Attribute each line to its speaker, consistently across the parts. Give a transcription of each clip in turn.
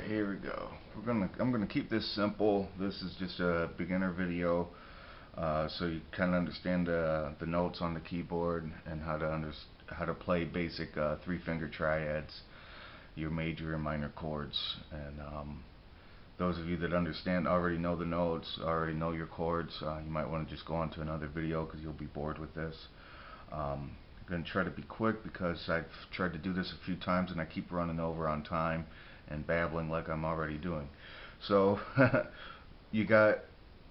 Speaker 1: Here we go. I'm gonna keep this simple. This is just a beginner video, so you kind of understand the notes on the keyboard and how to play basic three-finger triads, your major and minor chords. And those of you that already know the notes, already know your chords, you might want to just go on to another video because you'll be bored with this. I'm going to try to be quick because I've tried to do this a few times and I keep running over on time and babbling like I'm already doing. So you got,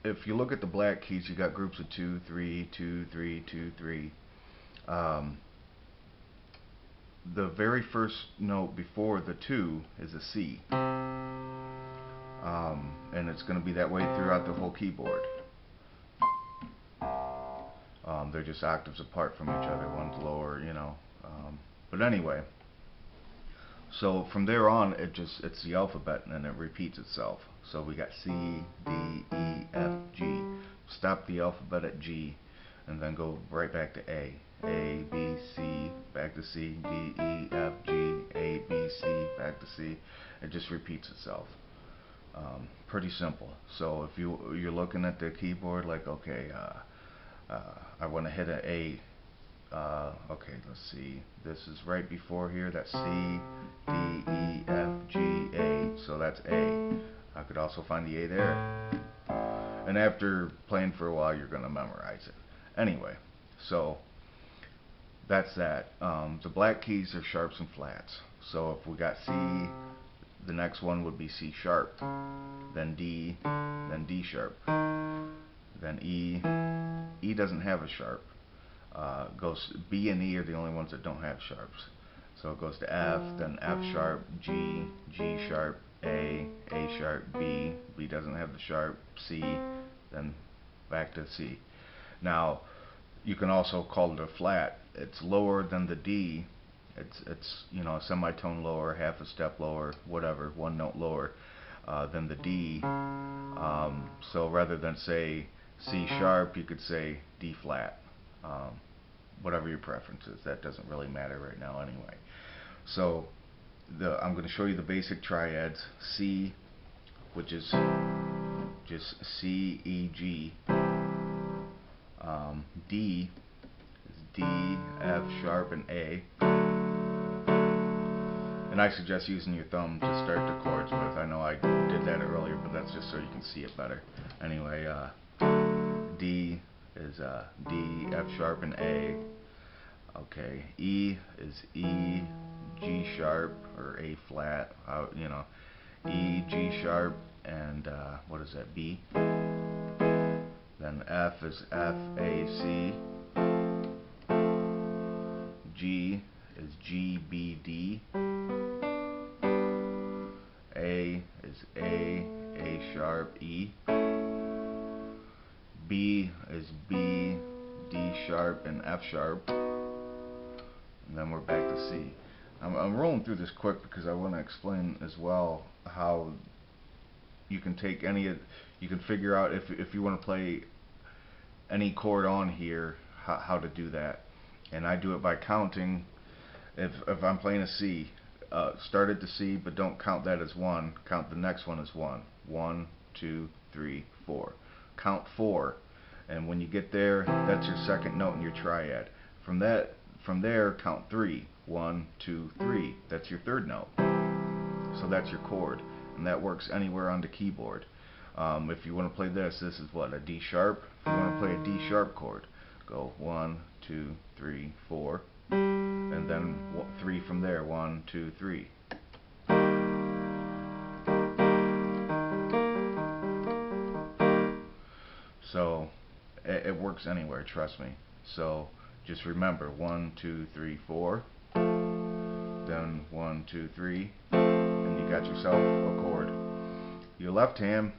Speaker 1: if you look at the black keys, you got groups of 2, 3, 2, 3, 2, 3. The very first note before the 2 is a C, and it's going to be that way throughout the whole keyboard. They're just octaves apart from each other. One's lower, you know. But anyway, so from there on, it's the alphabet and it repeats itself. So we got C, D, E, F, G. Stop the alphabet at G, and then go right back to A. A, B, C, back to C, D, E, F, G, A, B, C, back to C. It just repeats itself. Pretty simple. So if you're looking at the keyboard like, okay, I want to hit an A. Okay, let's see. This is right before here. That's C, D, E, F, G, A. So that's A. I could also find the A there. And after playing for a while, you're going to memorize it. Anyway, so that's that. The black keys are sharps and flats. So if we got C, the next one would be C sharp, then D sharp, then E. E doesn't have a sharp. Goes B and E are the only ones that don't have sharps. So it goes to F, then F sharp, G, G sharp, A sharp, B doesn't have the sharp, C, then back to C. Now you can also call it a flat. It's lower than the D. It's you know, a semitone lower, half a step lower, whatever, one note lower than the D. So rather than say C sharp, you could say D flat. Whatever your preference is, that doesn't really matter right now anyway. So I'm going to show you the basic triads. C, which is just C, E, G. D is D, F sharp, and A. And I suggest using your thumb to start the chords with. I know I did that earlier, but that's just so you can see it better. Anyway, D is D, F sharp, and A. Okay, E is E, G sharp, or A flat, you know, E, G sharp, and what is that, B? Then F is F, A, C. G is G, B, D. A is A sharp, E. B is B, D sharp, and F sharp. And then we're back to C. I'm rolling through this quick because I want to explain as well how you can take you can figure out if you want to play any chord on here, how to do that. And I do it by counting. If I'm playing a C, start at the C, but don't count that as 1. Count the next one as 1. 1, 2, 3, 4. Count 4, and when you get there, that's your second note in your triad. From there, count 3. 1, 2, 3. That's your third note. So that's your chord, and that works anywhere on the keyboard. If you want to play this is what, a D sharp? If you want to play a D sharp chord, go 1, 2, 3, 4, and then 3 from there. 1, 2, 3. So it works anywhere, trust me. So just remember 1, 2, 3, 4, then 1, 2, 3, and you got yourself a chord. Your left hand,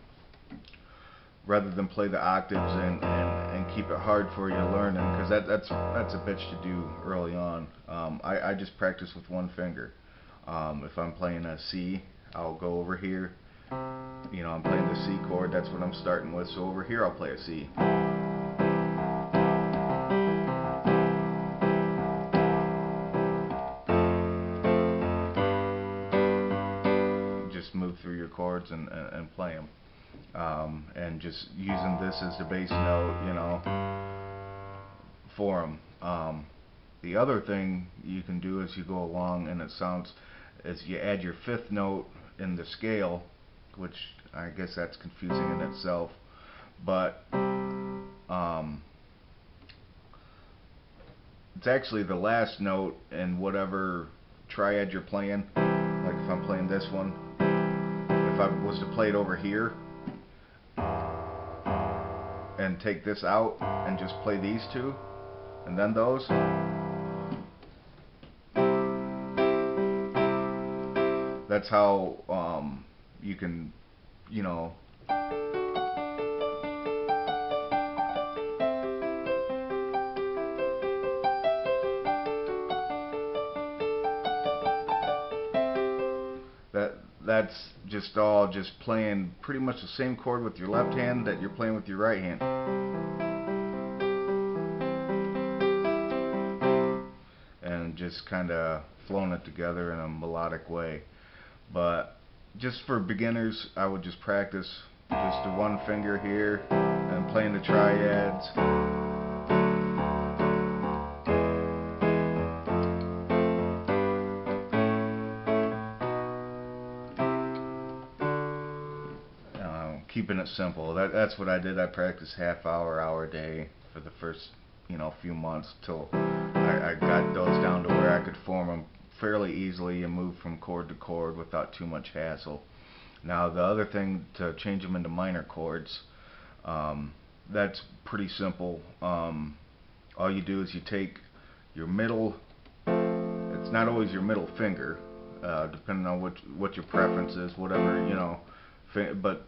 Speaker 1: rather than play the octaves and keep it hard for you to learn, because that's a bitch to do early on. I just practice with one finger. If I'm playing a C, I'll go over here. You know, I'm playing the C chord, that's what I'm starting with, so over here I'll play a C. Just move through chords and play them. And just using this as the bass note, you know, for them. The other thing you can do as you go along, and it sounds, is you add your fifth note in the scale, which I guess that's confusing in itself, but it's actually the last note in whatever triad you're playing. Like if I'm playing this one, if I was to play it over here and take this out and just play these two and then those, that's how you can, you know, that's just all just playing pretty much the same chord with your left hand that you're playing with your right hand. And just kind of flowing it together in a melodic way. But just for beginners, I would just practice just the one finger here and playing the triads. Keeping it simple. That's what I did. I practiced half hour a day for the first, you know, few months till I got those down to where I could form them fairly easily and move from chord to chord without too much hassle. Now the other thing, to change them into minor chords, that's pretty simple. All you do is you take your middle, it's not always your middle finger, depending on what your preference is, whatever, you know, but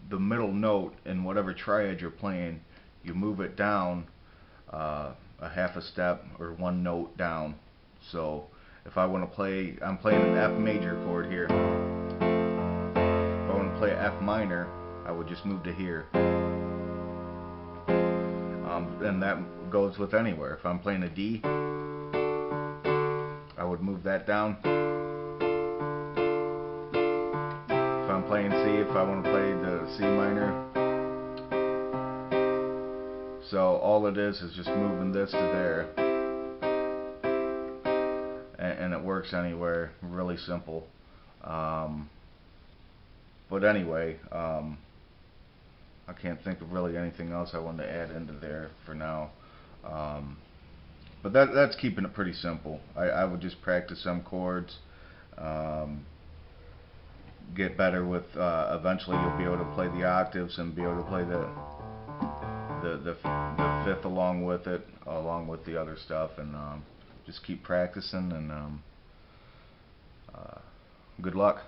Speaker 1: the middle note in whatever triad you're playing, you move it down a half a step or one note down. So if I want to play, I'm playing an F major chord here. If I want to play F minor, I would just move to here. And that goes with anywhere. If I'm playing a D, I would move that down. If I'm playing C, if I want to play the C minor. So all it is just moving this to there. And it works anywhere. Really simple. But anyway, I can't think of really anything else I wanted to add into there for now. But that's keeping it pretty simple. I would just practice some chords. Get better with, eventually you'll be able to play the octaves and be able to play the fifth along with it, along with the other stuff, and just keep practicing, and good luck.